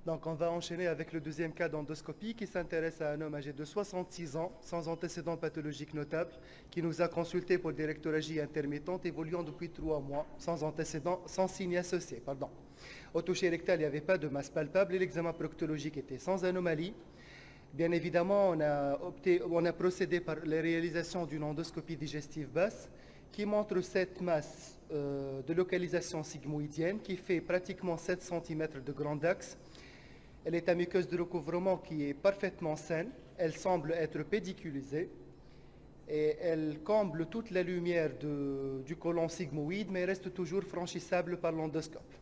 Donc, on va enchaîner avec le deuxième cas d'endoscopie qui s'intéresse à un homme âgé de 66 ans, sans antécédents pathologiques notables, qui nous a consulté pour des rectorragies intermittentes évoluant depuis 3 mois, sans antécédents, sans signe associé. Au toucher rectal, il n'y avait pas de masse palpable et l'examen proctologique était sans anomalie. Bien évidemment, on a procédé par la réalisation d'une endoscopie digestive basse qui montre cette masse de localisation sigmoïdienne qui fait pratiquement 7 cm de grand axe. Elle est à muqueuse de recouvrement qui est parfaitement saine. Elle semble être pédiculisée et elle comble toute la lumière du côlon sigmoïde, mais reste toujours franchissable par l'endoscope.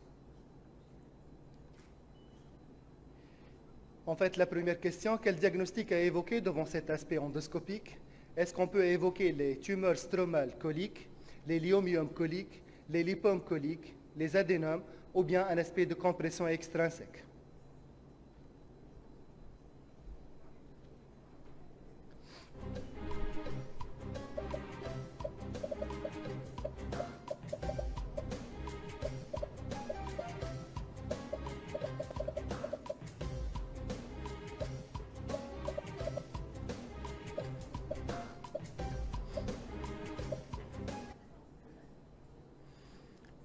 En fait, la première question, quel diagnostic a évoqué devant cet aspect endoscopique? Est-ce qu'on peut évoquer les tumeurs stromales coliques, les lyomyome coliques, les lipomes coliques, les adénomes, ou bien un aspect de compression extrinsèque?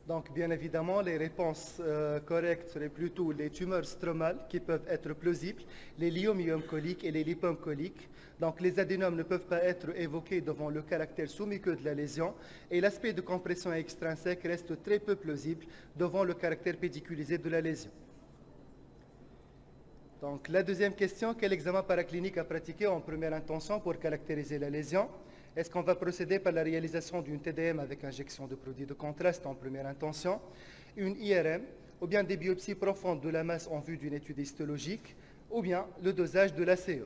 Donc, bien évidemment, les réponses correctes seraient plutôt les tumeurs stromales qui peuvent être plausibles, les lyomyome coliques et les lipomes coliques. Donc, les adénomes ne peuvent pas être évoqués devant le caractère sous-muqueux de la lésion et l'aspect de compression extrinsèque reste très peu plausible devant le caractère pédiculisé de la lésion. Donc, la deuxième question, quel examen paraclinique à pratiquer en première intention pour caractériser la lésion? Est-ce qu'on va procéder par la réalisation d'une TDM avec injection de produits de contraste en première intention, une IRM, ou bien des biopsies profondes de la masse en vue d'une étude histologique, ou bien le dosage de l'ACE?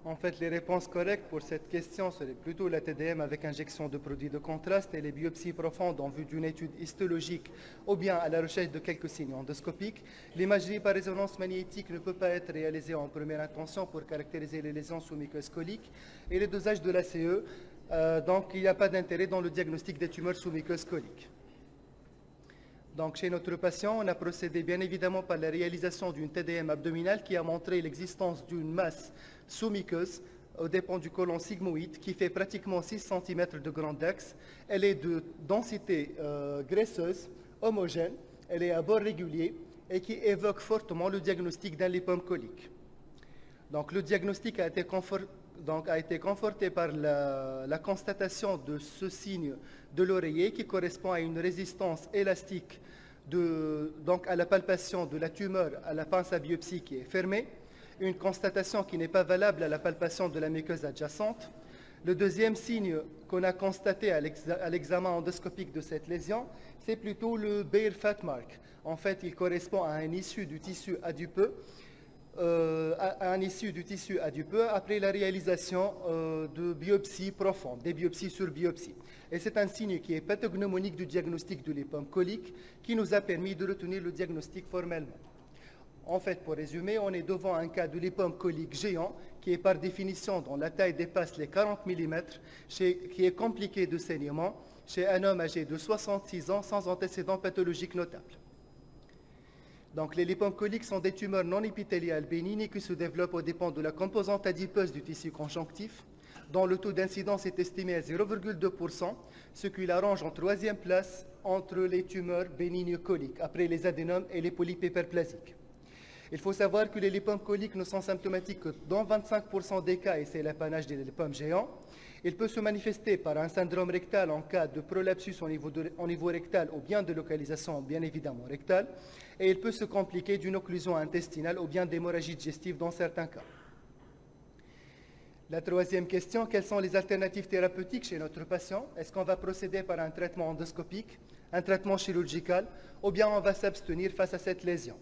En fait, les réponses correctes pour cette question seraient plutôt la TDM avec injection de produits de contraste et les biopsies profondes en vue d'une étude histologique ou bien à la recherche de quelques signes endoscopiques. L'imagerie par résonance magnétique ne peut pas être réalisée en première intention pour caractériser les lésions sous muqueuse colique et le dosage de l'ACE, donc il n'y a pas d'intérêt dans le diagnostic des tumeurs sous muqueuse colique. Donc, chez notre patient, on a procédé bien évidemment par la réalisation d'une TDM abdominale qui a montré l'existence d'une masse sous-muqueuse au dépend du côlon sigmoïde qui fait pratiquement 6 cm de grand axe. Elle est de densité graisseuse, homogène, elle est à bord régulier et qui évoque fortement le diagnostic d'un lipome colique. Donc, le diagnostic a été conforté par la constatation de ce signe de l'oreiller qui correspond à une résistance élastique donc à la palpation de la tumeur à la pince à biopsie qui est fermée, une constatation qui n'est pas valable à la palpation de la muqueuse adjacente. Le deuxième signe qu'on a constaté à l'examen endoscopique de cette lésion, c'est plutôt le Bayer Fat Mark. En fait, il correspond à un issue du tissu adipeux, après la réalisation de biopsies profondes, des biopsies sur biopsie. Et c'est un signe qui est pathognomonique du diagnostic de lipome colique qui nous a permis de retenir le diagnostic formellement. En fait, pour résumer, on est devant un cas de lipome colique géant qui est par définition dont la taille dépasse les 40 mm, qui est compliqué de saignement chez un homme âgé de 66 ans sans antécédents pathologiques notables. Donc, les lipomes coliques sont des tumeurs non épithéliales bénignes qui se développent aux dépens de la composante adipeuse du tissu conjonctif, dont le taux d'incidence est estimé à 0,2%, ce qui l'arrange en troisième place entre les tumeurs bénignes coliques, après les adénomes et les polypes hyperplasiques. Il faut savoir que les lipomes coliques ne sont symptomatiques que dans 25% des cas, et c'est l'apanage des lipomes géants. Il peut se manifester par un syndrome rectal en cas de prolapsus au niveau rectal ou bien de localisation bien évidemment rectale, et il peut se compliquer d'une occlusion intestinale ou bien d'hémorragie digestive dans certains cas. La troisième question, quelles sont les alternatives thérapeutiques chez notre patient? Est-ce qu'on va procéder par un traitement endoscopique un traitement chirurgical, ou bien on va s'abstenir face à cette lésion.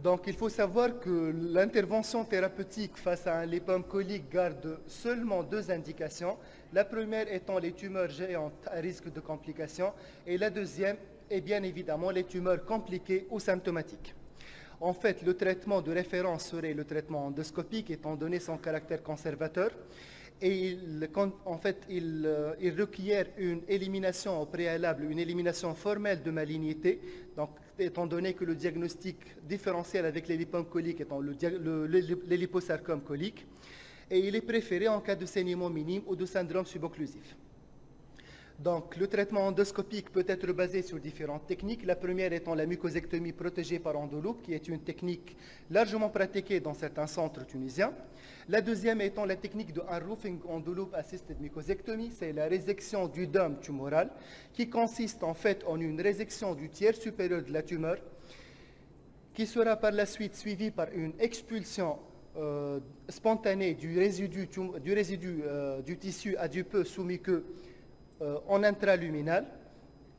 Donc, il faut savoir que l'intervention thérapeutique face à un lipome colique garde seulement deux indications. La première étant les tumeurs géantes à risque de complications et la deuxième est bien évidemment les tumeurs compliquées ou symptomatiques. En fait, le traitement de référence serait le traitement endoscopique étant donné son caractère conservateur. Et il requiert une élimination au préalable, une élimination formelle de malignité, donc étant donné que le diagnostic différentiel avec les lipomes coliques étant les liposarcomes coliques, et il est préféré en cas de saignement minime ou de syndrome subocclusif. Donc, le traitement endoscopique peut être basé sur différentes techniques. La première étant la mucosectomie protégée par endoloupe, qui est une technique largement pratiquée dans certains centres tunisiens. La deuxième étant la technique de unroofing endoloupe assisted mucosectomie, c'est la résection du dôme tumoral, qui consiste en fait en une résection du tiers supérieur de la tumeur, qui sera par la suite suivie par une expulsion spontanée du résidu du tissu adipeux sous-muqueux en intraluminal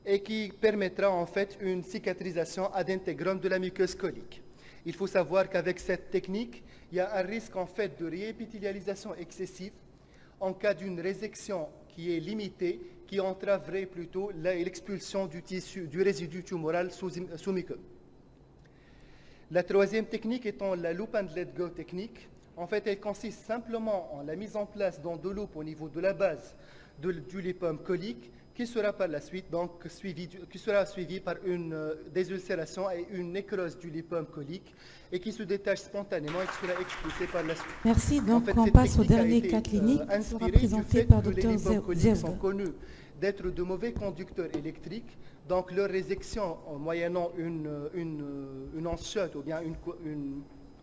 et qui permettra en fait une cicatrisation ad integrum de la muqueuse colique. Il faut savoir qu'avec cette technique, il y a un risque en fait de réépithélialisation excessive en cas d'une résection qui est limitée, qui entraverait plutôt l'expulsion du résidu tumoral sous-muqueux. La troisième technique étant la loop and let go technique. En fait, elle consiste simplement en la mise en place d'endoloupe au niveau de la base du lipome colique, qui sera par la suite donc suivi par une désulcération et une nécrose du lipome colique et qui se détache spontanément et qui sera expulsée par la suite. Merci. Donc, on passe au dernier cas clinique qui sera présenté par Dr. Les lipomes coliques sont Zewde. connus d'être de mauvais conducteurs électriques, donc leur résection en moyennant une enchute ou bien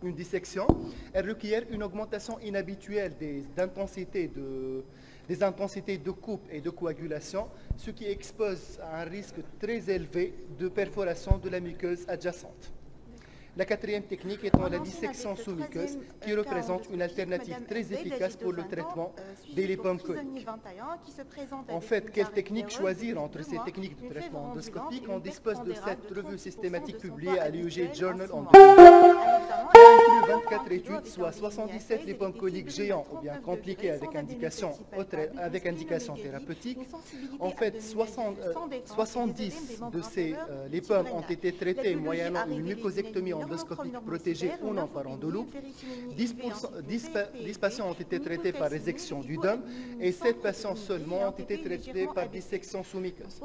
une dissection, elle requiert une augmentation inhabituelle des intensités de coupe et de coagulation, ce qui expose à un risque très élevé de perforation de la muqueuse adjacente. La quatrième technique étant la dissection sous-muqueuse, qui représente une alternative très efficace pour le traitement des lipomes coliques. En fait, quelle technique choisir entre ces techniques de traitement endoscopique? On dispose de cette revue systématique publiée à l'UEG Journal en 2000. Qui inclut 24 études, soit 77 lipomes coliques géants ou bien compliqués avec indication thérapeutique. En fait, 70 de ces lipomes ont été traités moyennant une mucosectomie endoscopique protégée ou non par endoloupe. 10 patients ont été traités par résection du dôme et 7 patients seulement ont été traités par dissection sous-muqueuse.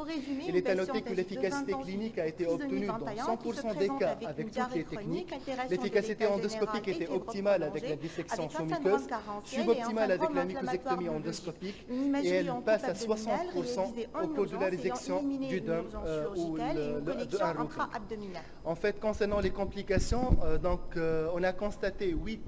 Il est à noter que l'efficacité clinique a été obtenue dans 100% des cas avec toutes les techniques. L'efficacité endoscopique était optimale avec la dissection sous-muqueuse, suboptimale avec la mucosectomie endoscopique et elle passe à 60% au cours de la résection du dôme ou de un roofing. En fait, concernant les complications, on a constaté 8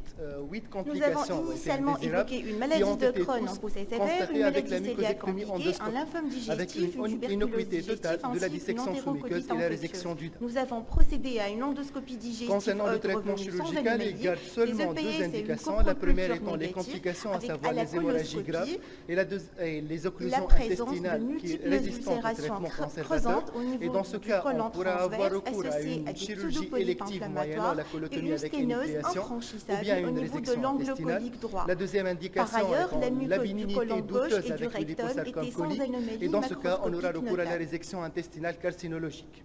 complications Nous avons initialement évoqué une maladie de Crohn en poussée sévère, une maladie cœliaque compliquée, un lymphome digestif, une innocuité tuberculose totale digestive de la ainsi qu'une dissection sous-muqueuse entérocolique et la résection infectieuse. du dôme. Nous avons procédé à une endoscopie digestive Concernant le haute traitement revenue sans chirurgical, il anomalie, garde seulement les deux EPS et une indications. La première étant les négative, complications, à avec savoir à la les hémorragies graves, coloscopie, et les la occlusions présence de intestinales qui multiples résistantes au ulcérations traitement conservateur. creusantes au Et niveau dans ce du cas, côlon on pourra avoir transverse recours à associé une à des chirurgie pseudopolypes élective moyennant inflammatoires la et colotomie une avec sténose énucléation ou infranchissable bien au une niveau de résection l'angle intestinale. colique droit. La deuxième Par indication ailleurs, la étant muqueuse du l'avidité côlon gauche douteuse et du avec le rectum liposarcome était sans colique. anomalie Et dans ce cas, on aura macroscopique recours à la notable. résection intestinale carcinologique.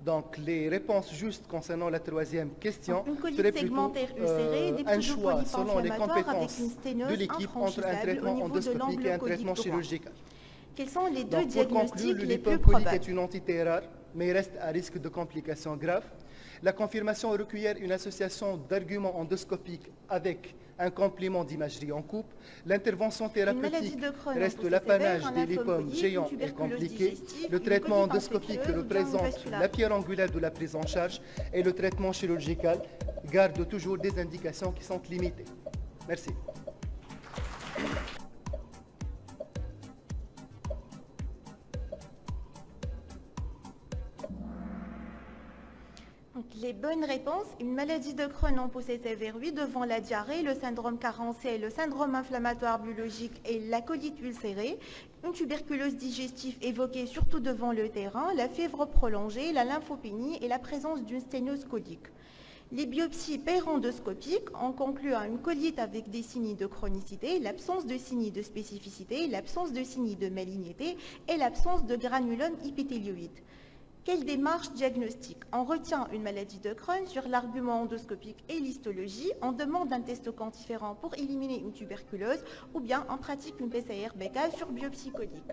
Donc, les réponses justes concernant la troisième question Une colite seraient plutôt segmentaire ulcérée, des un choix pseudopolypes selon les inflammatoires avec compétences une sténose de l'équipe entre un infranchissable traitement au niveau de endoscopique l'angle et un colique traitement droit. chirurgical. Quels sont les deux Donc, pour conclure, diagnostics le les plus lipome colique probables? est une entité rare mais reste à risque de complications graves. La confirmation requiert une association d'arguments endoscopiques avec un complément d'imagerie en couple. L'intervention thérapeutique reste l'apanage des lipomes géants et compliqués. Le traitement endoscopique représente la pierre angulaire de la prise en charge et le traitement chirurgical garde toujours des indications qui sont limitées. Merci. Les bonnes réponses, une maladie de Crohn non poussée sévère, oui, devant la diarrhée, le syndrome carencé, le syndrome inflammatoire biologique et la colite ulcérée, une tuberculose digestive évoquée surtout devant le terrain, la fièvre prolongée, la lymphopénie et la présence d'une sténose colique. Les biopsies périendoscopiques ont conclu à une colite avec des signes de chronicité, l'absence de signes de spécificité, l'absence de signes de malignité et l'absence de granulome épithélioïde. Quelle démarche diagnostique? On retient une maladie de Crohn sur l'argument endoscopique et l'histologie, on demande un test quantiférant pour éliminer une tuberculose ou bien on pratique une PCR-BK sur biopsie colique.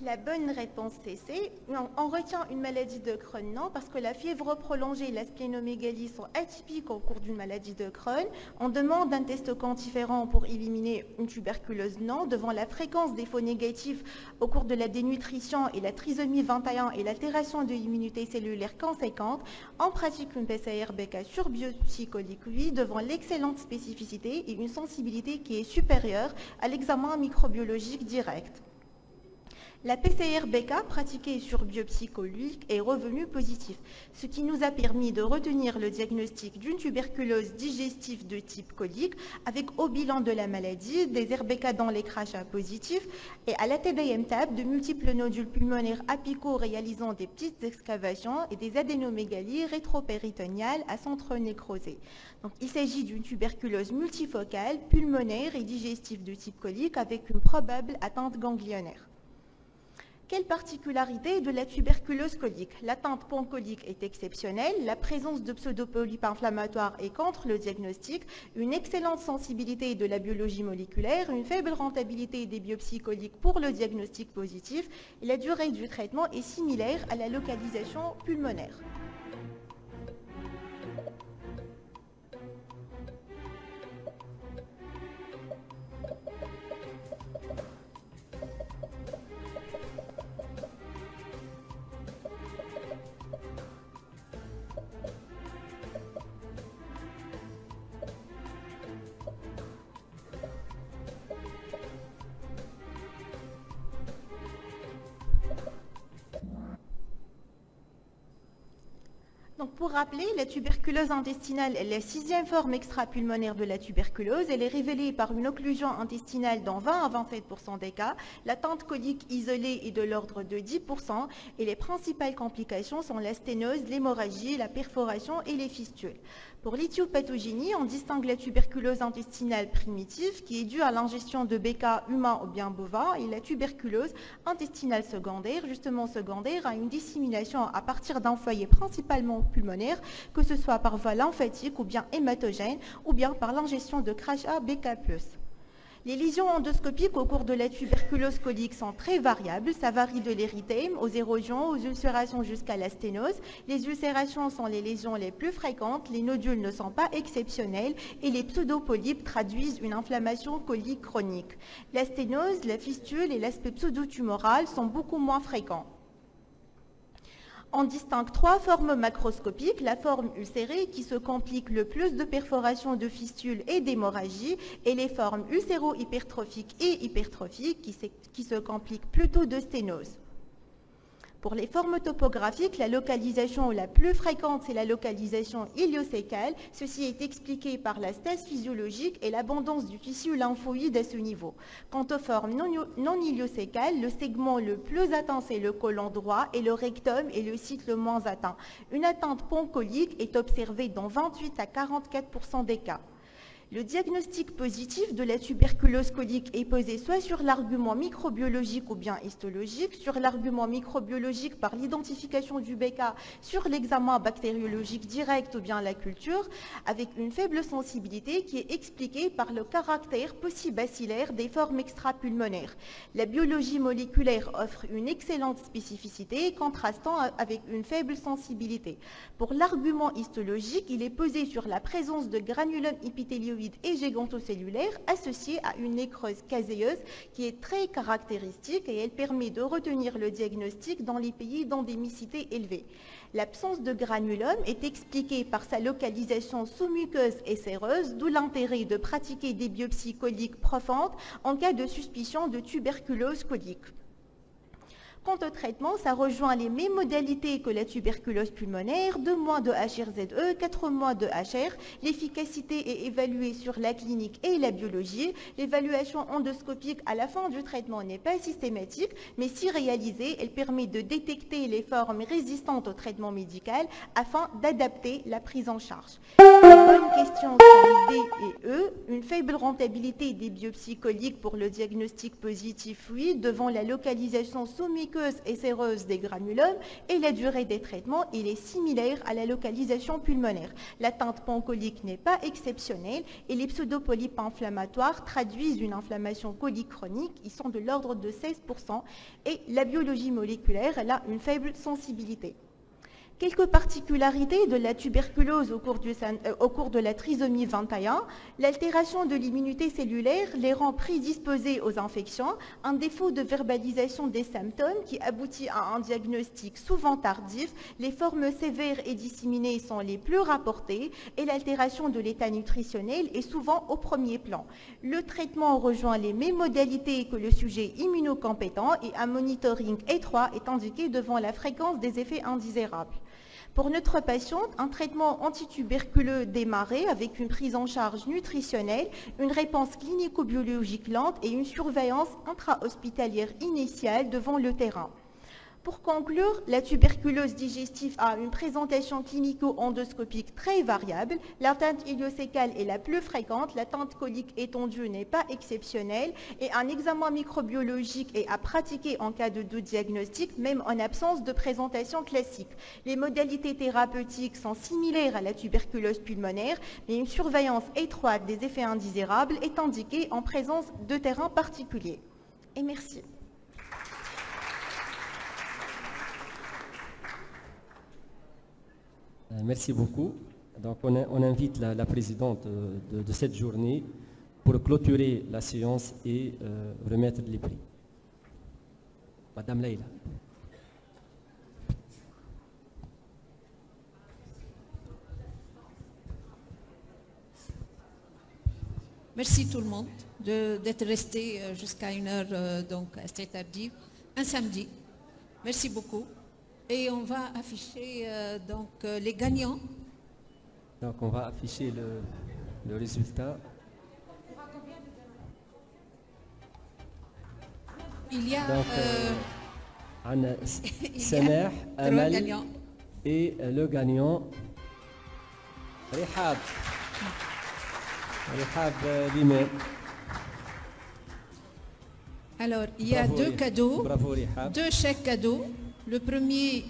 La bonne réponse c'est C. On retient une maladie de Crohn, non, parce que la fièvre prolongée et la splénomégalie sont atypiques au cours d'une maladie de Crohn. On demande un test quantiférant pour éliminer une tuberculose, non, devant la fréquence des faux négatifs au cours de la dénutrition et la trisomie 21 et l'altération de l'immunité cellulaire conséquente. On pratique une PCR-BK sur biopsie colique, oui, devant l'excellente spécificité et une sensibilité qui est supérieure à l'examen microbiologique direct. La PCR-BK pratiquée sur biopsie colique est revenue positive, ce qui nous a permis de retenir le diagnostic d'une tuberculose digestive de type colique avec au bilan de la maladie des RBK dans les crachats positifs et à la TDM-TAB de multiples nodules pulmonaires apicaux réalisant des petites excavations et des adénomégalies rétropéritonéales à centre nécrosé. Donc, il s'agit d'une tuberculose multifocale, pulmonaire et digestive de type colique avec une probable atteinte ganglionnaire. Quelle particularité de la tuberculose colique? L'atteinte pancolique est exceptionnelle, la présence de pseudopolypes inflammatoires est contre le diagnostic, une excellente sensibilité de la biologie moléculaire, une faible rentabilité des biopsies coliques pour le diagnostic positif et la durée du traitement est similaire à la localisation pulmonaire. Donc, pour rappeler, la tuberculose intestinale est la 6e forme extrapulmonaire de la tuberculose. Elle est révélée par une occlusion intestinale dans 20 à 27% des cas. L'atteinte colique isolée est de l'ordre de 10% et les principales complications sont la sténose, l'hémorragie, la perforation et les fistules. Pour l'éthiopathogénie, on distingue la tuberculose intestinale primitive qui est due à l'ingestion de BK humain ou bien bovin et la tuberculose intestinale secondaire, justement secondaire, à une dissémination à partir d'un foyer principalement pulmonaire, que ce soit par voie lymphatique ou bien hématogène ou bien par l'ingestion de crachats BK+. Les lésions endoscopiques au cours de la tuberculose colique sont très variables. Ça varie de l'érythème aux érosions, aux ulcérations jusqu'à la sténose. Les ulcérations sont les lésions les plus fréquentes, les nodules ne sont pas exceptionnels et les pseudopolypes traduisent une inflammation colique chronique. La sténose, la fistule et l'aspect pseudotumoral sont beaucoup moins fréquents. On distingue 3 formes macroscopiques, la forme ulcérée qui se complique le plus de perforations de fistules et d'hémorragie et les formes ulcéro-hypertrophiques et hypertrophiques qui se compliquent plutôt de sténose. Pour les formes topographiques, la localisation la plus fréquente, c'est la localisation iliocécale. Ceci est expliqué par la stase physiologique et l'abondance du tissu lymphoïde à ce niveau. Quant aux formes non iliocécales, le segment le plus atteint, c'est le côlon droit et le rectum est le site le moins atteint. Une atteinte pancolique est observée dans 28 à 44% des cas. Le diagnostic positif de la tuberculose colique est posé soit sur l'argument microbiologique ou bien histologique, sur l'argument microbiologique par l'identification du BK, sur l'examen bactériologique direct ou bien la culture, avec une faible sensibilité qui est expliquée par le caractère paucibacillaire des formes extrapulmonaires. La biologie moléculaire offre une excellente spécificité, contrastant avec une faible sensibilité. Pour l'argument histologique, il est posé sur la présence de granulome épithélioïde et gigantocellulaire associés à une nécrose caséeuse qui est très caractéristique et elle permet de retenir le diagnostic dans les pays d'endémicité élevée. L'absence de granulome est expliquée par sa localisation sous-muqueuse et séreuse, d'où l'intérêt de pratiquer des biopsies coliques profondes en cas de suspicion de tuberculose colique. Quant au traitement, ça rejoint les mêmes modalités que la tuberculose pulmonaire, 2 mois de HRZE, 4 mois de HR. L'efficacité est évaluée sur la clinique et la biologie. L'évaluation endoscopique à la fin du traitement n'est pas systématique, mais si réalisée, elle permet de détecter les formes résistantes au traitement médical afin d'adapter la prise en charge. Les bonnes questions sont D et E. Une faible rentabilité des biopsies coliques pour le diagnostic positif, oui, devant la localisation sous-muqueuse et séreuse des granulomes, et la durée des traitements, il est similaire à la localisation pulmonaire. L'atteinte pancolique n'est pas exceptionnelle et les pseudopolypes inflammatoires traduisent une inflammation colique chronique, ils sont de l'ordre de 16%, et la biologie moléculaire, elle a une faible sensibilité. Quelques particularités de la tuberculose au cours de la trisomie 21, l'altération de l'immunité cellulaire les rend prédisposés aux infections, un défaut de verbalisation des symptômes qui aboutit à un diagnostic souvent tardif, les formes sévères et disséminées sont les plus rapportées et l'altération de l'état nutritionnel est souvent au premier plan. Le traitement rejoint les mêmes modalités que le sujet immunocompétent et un monitoring étroit est indiqué devant la fréquence des effets indésirables. Pour notre patiente, un traitement antituberculeux démarré avec une prise en charge nutritionnelle, une réponse clinico-biologique lente et une surveillance intra-hospitalière initiale devant le terrain. Pour conclure, la tuberculose digestive a une présentation clinico-endoscopique très variable. L'atteinte iléocécale est la plus fréquente, l'atteinte colique étendue n'est pas exceptionnelle et un examen microbiologique est à pratiquer en cas de doute diagnostique, même en absence de présentation classique. Les modalités thérapeutiques sont similaires à la tuberculose pulmonaire, mais une surveillance étroite des effets indésirables est indiquée en présence de terrains particuliers. Et merci. Merci beaucoup. Donc on invite la présidente de cette journée pour clôturer la séance et remettre les prix. Madame Leïla. Merci tout le monde d'être resté jusqu'à une heure donc assez tardive, un samedi. Merci beaucoup. Et on va afficher donc les gagnants. Donc on va afficher le résultat. Il y a Anna Samer, Amal et le gagnant Rihab. Rihab Limé. Alors il y a deux cadeaux, Bravo, Rihab. 2 chèques cadeaux. Le premier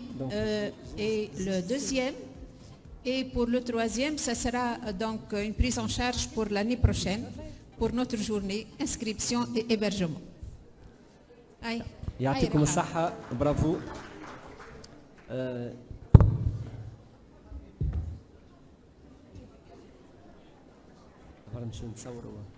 et le deuxième. Et pour le troisième, ça sera donc une prise en charge pour l'année prochaine, pour notre journée, inscription et hébergement. يعطيكم الصحة برافو. نمشيو نتصوروا.